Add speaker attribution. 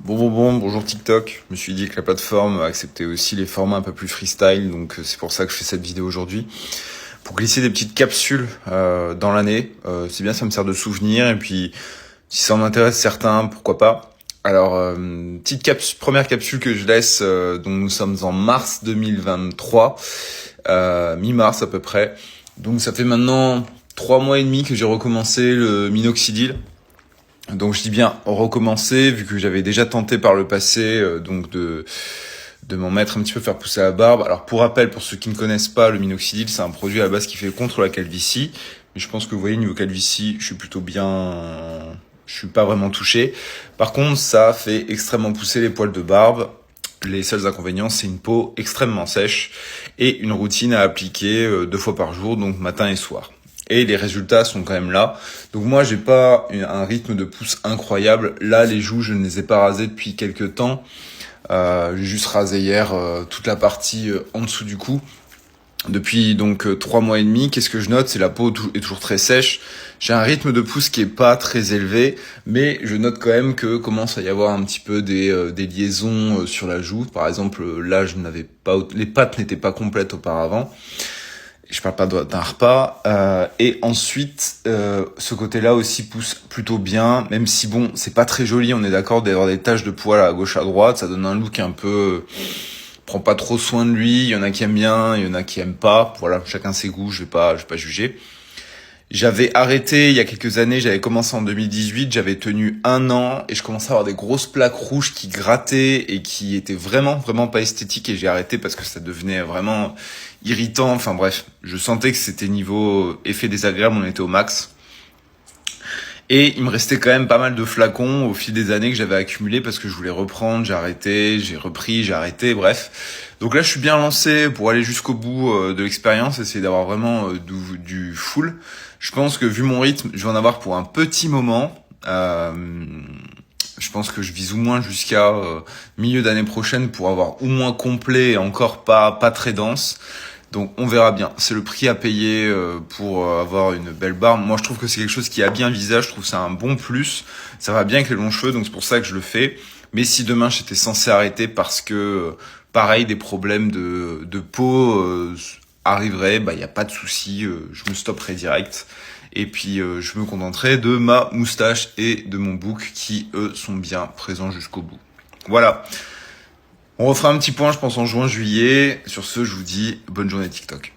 Speaker 1: Bonjour TikTok. Je me suis dit que la plateforme acceptait aussi les formats un peu plus freestyle, donc c'est pour ça que je fais cette vidéo aujourd'hui. Pour glisser des petites capsules dans l'année, c'est bien, ça me sert de souvenir, et puis si ça en intéresse certains, pourquoi pas. Alors, première capsule que je laisse, donc nous sommes en mars 2023, mi-mars à peu près. Donc ça fait maintenant 3 mois et demi que j'ai recommencé le minoxidil. Donc je dis bien recommencer, vu que j'avais déjà tenté par le passé, donc de m'en mettre un petit peu, faire pousser la barbe. Alors pour rappel, pour ceux qui ne connaissent pas, le minoxidil, c'est un produit à la base qui fait contre la calvitie. Mais je pense que vous voyez, niveau calvitie, je suis plutôt bien, je suis pas vraiment touché. Par contre, ça fait extrêmement pousser les poils de barbe. Les seuls inconvénients, c'est une peau extrêmement sèche et une routine à appliquer 2 fois par jour, donc matin et soir. Et les résultats sont quand même là. Donc moi, j'ai pas un rythme de pousse incroyable. Là, les joues, je ne les ai pas rasées depuis quelques temps. J'ai juste rasé hier toute la partie en dessous du cou. Depuis donc 3 mois et demi, qu'est-ce que je note? C'est la peau est toujours très sèche. J'ai un rythme de pousse qui est pas très élevé, mais je note quand même que commence à y avoir un petit peu des liaisons sur la joue. Par exemple, là, je n'avais pas, les pattes n'étaient pas complètes auparavant. Je parle pas d'un repas. Et ensuite, ce côté-là aussi pousse plutôt bien, même si bon, c'est pas très joli, on est d'accord, d'avoir des taches de poils à gauche à droite, ça donne un look un peu... prend pas trop soin de lui, il y en a qui aiment bien, il y en a qui aiment pas. Voilà, chacun ses goûts, je vais pas juger. J'avais arrêté il y a quelques années, j'avais commencé en 2018, j'avais tenu 1 an et je commençais à avoir des grosses plaques rouges qui grattaient et qui étaient vraiment pas esthétiques, et j'ai arrêté parce que ça devenait vraiment irritant. Enfin bref, je sentais que c'était niveau effet désagréable, on était au max. Et il me restait quand même pas mal de flacons au fil des années que j'avais accumulés parce que je voulais reprendre, j'ai arrêté, j'ai repris, j'ai arrêté, bref. Donc là, je suis bien lancé pour aller jusqu'au bout de l'expérience, essayer d'avoir vraiment du full. Je pense que vu mon rythme, je vais en avoir pour un petit moment. Je pense que je vise au moins jusqu'à milieu d'année prochaine pour avoir au moins complet et encore pas très dense. Donc on verra bien. C'est le prix à payer pour avoir une belle barbe. Moi je trouve que c'est quelque chose qui a bien visage. Je trouve que c'est un bon plus. Ça va bien avec les longs cheveux, donc c'est pour ça que je le fais. Mais si demain j'étais censé arrêter parce que pareil, des problèmes de peau arriveraient, bah y a pas de souci, je me stopperai direct. Et puis je me contenterai de ma moustache et de mon bouc qui eux sont bien présents jusqu'au bout. Voilà. On refera un petit point, je pense, en juin, juillet. Sur ce, je vous dis bonne journée TikTok.